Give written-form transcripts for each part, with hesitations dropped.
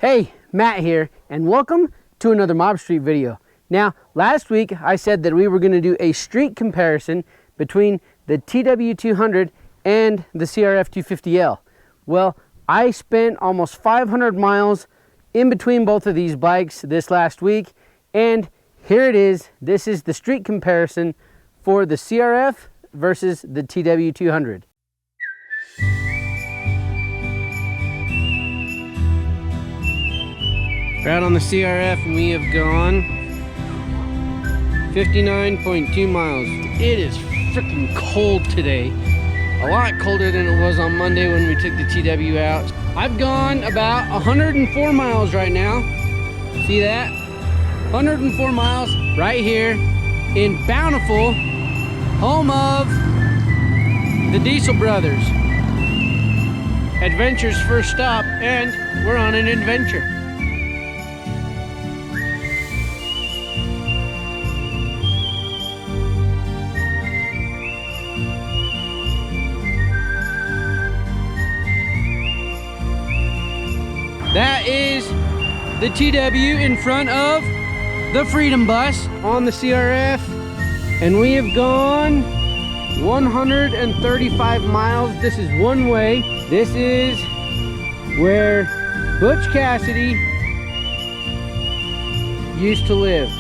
Hey, Matt here, and welcome to another Mob Street video. Now, last week I said that we were going to do a street comparison between the TW200 and the CRF250L. Well, I spent almost 500 miles in between both of these bikes this last week, and here it is. This is the street comparison for the CRF versus the TW200. We're out on the CRF and we have gone 59.2 miles. It is freaking cold today. A lot colder than it was on Monday when we took the TW out. I've gone about 104 miles right now. See that? 104 miles right here in Bountiful, home of the Diesel Brothers. Adventure's first stop, and we're on an adventure. That is the TW in front of the Freedom Bus on the CRF, and we have gone 135 miles. This is one way. This is where Butch Cassidy used to live.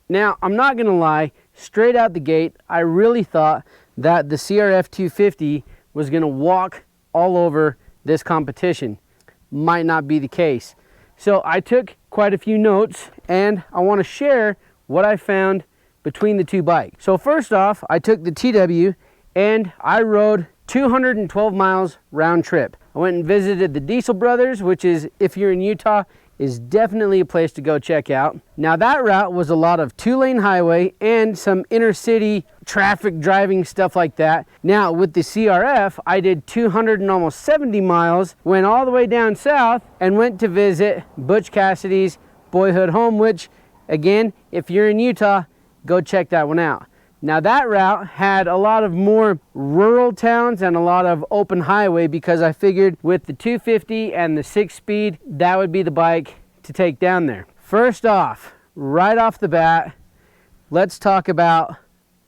Now, I'm not gonna lie, straight out the gate, I really thought that the CRF250 was gonna walk all over this competition. Might not be the case. So I took quite a few notes, and I wanna share what I found between the two bikes. So first off, I took the TW and I rode 212 miles round trip. I went and visited the Diesel Brothers, which is, if you're in Utah, is definitely a place to go check out. Now that route was a lot of 2-lane highway and some inner city traffic driving, stuff like that. Now with the CRF, I did 270 miles, went all the way down south and went to visit Butch Cassidy's boyhood home, which again, if you're in Utah, go check that one out. Now that route had a lot of more rural towns and a lot of open highway, because I figured with the 250 and the 6-speed, that would be the bike to take down there. First off, right off the bat, let's talk about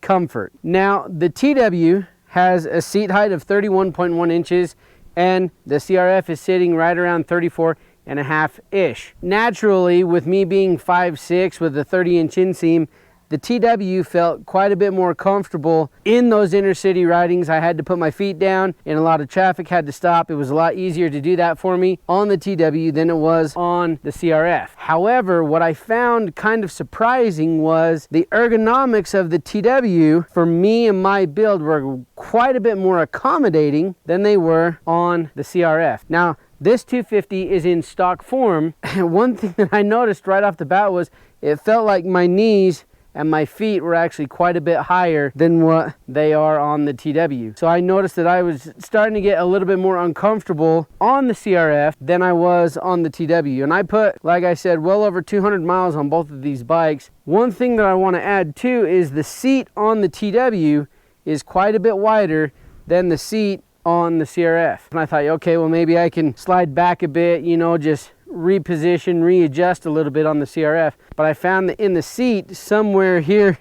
comfort. Now the TW has a seat height of 31.1 inches and the CRF is sitting right around 34.5-ish. Naturally, with me being 5'6" with a 30-inch inseam, the TW felt quite a bit more comfortable in those inner city ridings. I had to put my feet down and a lot of traffic had to stop. It was a lot easier to do that for me on the TW than it was on the CRF. However, what I found kind of surprising was the ergonomics of the TW for me and my build were quite a bit more accommodating than they were on the CRF. Now, this 250 is in stock form. One thing that I noticed right off the bat was it felt like my knees and my feet were actually quite a bit higher than what they are on the TW. So I noticed that I was starting to get a little bit more uncomfortable on the CRF than I was on the TW. And I put, like I said, well over 200 miles on both of these bikes. One thing that I want to add too is the seat on the TW is quite a bit wider than the seat on the CRF. And I thought, okay, well maybe I can slide back a bit, you know, just reposition, readjust a little bit on the CRF. But I found that in the seat, somewhere here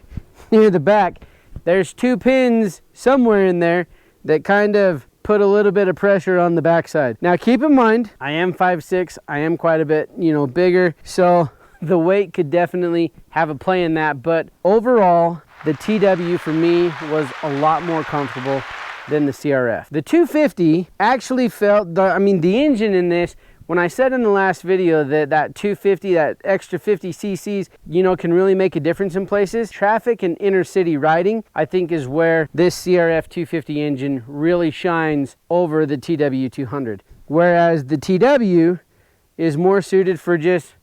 near the back, there's 2 pins somewhere in there that kind of put a little bit of pressure on the backside. Now keep in mind, I am 5'6", I am quite a bit, bigger. So the weight could definitely have a play in that, but overall, the TW for me was a lot more comfortable than the CRF. The 250 actually felt, the engine in this, when I said in the last video that 250, that extra 50 cc's, can really make a difference in places. Traffic and inner city riding, I think, is where this CRF 250 engine really shines over the TW200. Whereas the TW is more suited for just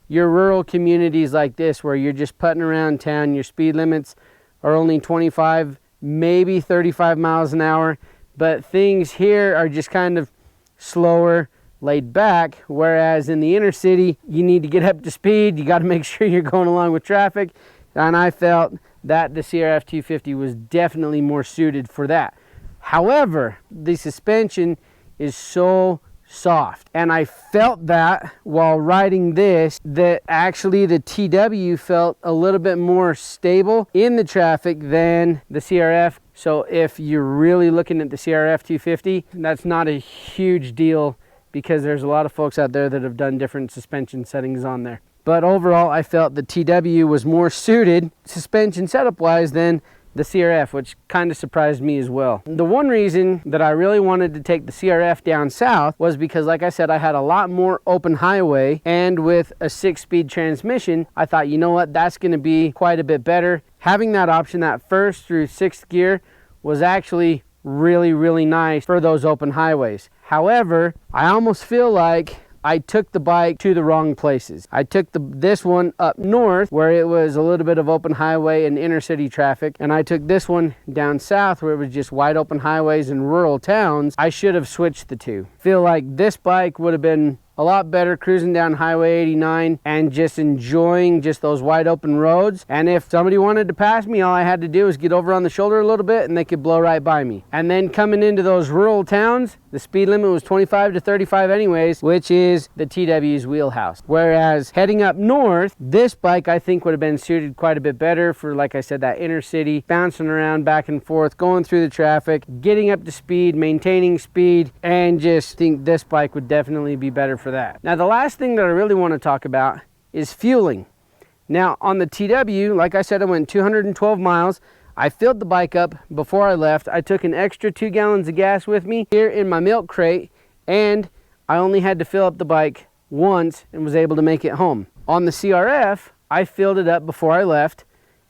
your rural communities like this, where you're just putting around town, your speed limits are only 25, maybe 35 miles an hour, but things here are just kind of slower, laid back, whereas in the inner city, you need to get up to speed, you got to make sure you're going along with traffic, and I felt that the CRF 250 was definitely more suited for that. However, the suspension is so soft, and I felt that while riding this, that actually the TW felt a little bit more stable in the traffic than the CRF. So if you're really looking at the CRF 250, that's not a huge deal, because there's a lot of folks out there that have done different suspension settings on there. But overall, I felt the TW was more suited suspension setup wise than the CRF, which kind of surprised me as well. The one reason that I really wanted to take the CRF down south was because, like I said, I had a lot more open highway, and with a 6-speed transmission, I thought, you know what, that's going to be quite a bit better. Having that option, that 1st through 6th gear, was actually really nice for those open highways. However, I almost feel like I took the bike to the wrong places. I took this one up north, where it was a little bit of open highway and inner city traffic, and I took this one down south, where it was just wide open highways and rural towns. I should have switched the two. Feel like this bike would have been a lot better cruising down Highway 89 and just enjoying just those wide open roads. And if somebody wanted to pass me, all I had to do was get over on the shoulder a little bit and they could blow right by me. And then coming into those rural towns, the speed limit was 25 to 35 anyways, which is the TW's wheelhouse. Whereas heading up north, this bike I think would have been suited quite a bit better for, like I said, that inner city, bouncing around back and forth, going through the traffic, getting up to speed, maintaining speed, and just think this bike would definitely be better for that. Now, the last thing that I really want to talk about is fueling. Now, on the TW, like I said, I went 212 miles. I filled the bike up before I left. I took an extra 2 gallons of gas with me here in my milk crate, and I only had to fill up the bike once and was able to make it home. On the CRF, I filled it up before I left,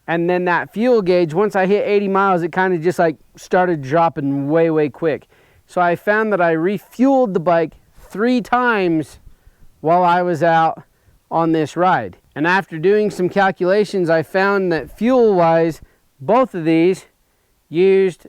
and then that fuel gauge, once I hit 80 miles, it kind of just like started dropping way quick. So I found that I refueled the bike 3 times while I was out on this ride. And after doing some calculations, I found that fuel-wise, both of these used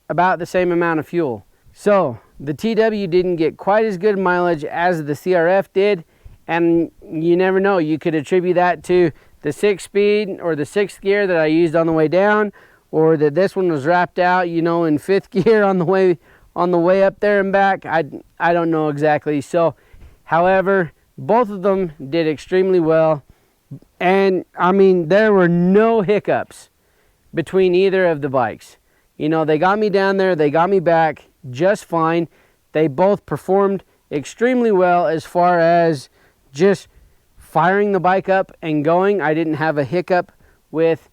about the same amount of fuel. So the TW didn't get quite as good mileage as the CRF did, and you never know, you could attribute that to the 6-speed or the 6th gear that I used on the way down, or that this one was wrapped out, in 5th gear on the way up there and back. I don't know exactly. So however, both of them did extremely well, and there were no hiccups between either of the bikes. They got me down there, they got me back just fine. They both performed extremely well as far as just firing the bike up and going. I didn't have a hiccup with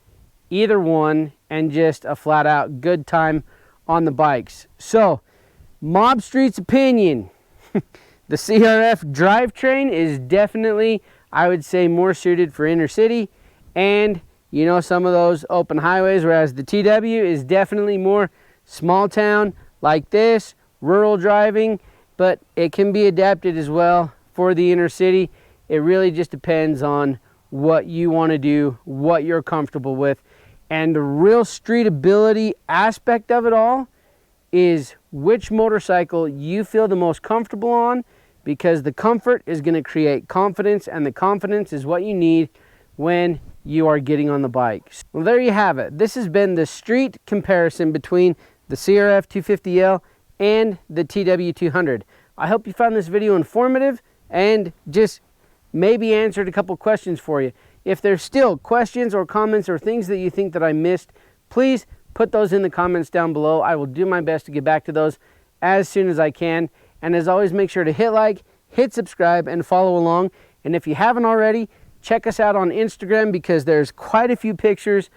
either one, and just a flat out good time on the bikes. So, Mob Street's opinion, the CRF drivetrain is definitely, I would say, more suited for inner city and some of those open highways, whereas the TW is definitely more small town like this, rural driving, but it can be adapted as well for the inner city. It really just depends on what you want to do, what you're comfortable with, and the real streetability aspect of it all is which motorcycle you feel the most comfortable on, because the comfort is going to create confidence, and the confidence is what you need when you are getting on the bike. Well, there you have it. This has been the street comparison between the CRF 250L and the TW200. I hope you found this video informative and just maybe answered a couple questions for you. If there's still questions or comments or things that you think that I missed, please put those in the comments down below. I will do my best to get back to those as soon as I can. And as always, make sure to hit like, hit subscribe, and follow along. And if you haven't already, check us out on Instagram because there's quite a few pictures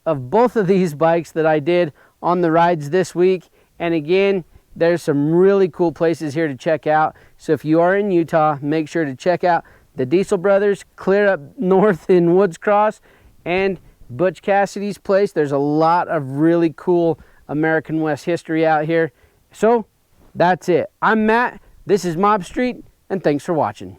of both of these bikes that I did on the rides this week. And again, there's some really cool places here to check out. So if you are in Utah, make sure to check out the Diesel Brothers clear up north in Woods Cross and Butch Cassidy's place. There's a lot of really cool American West history out here. So that's it. I'm Matt. This is Mob Street, and thanks for watching.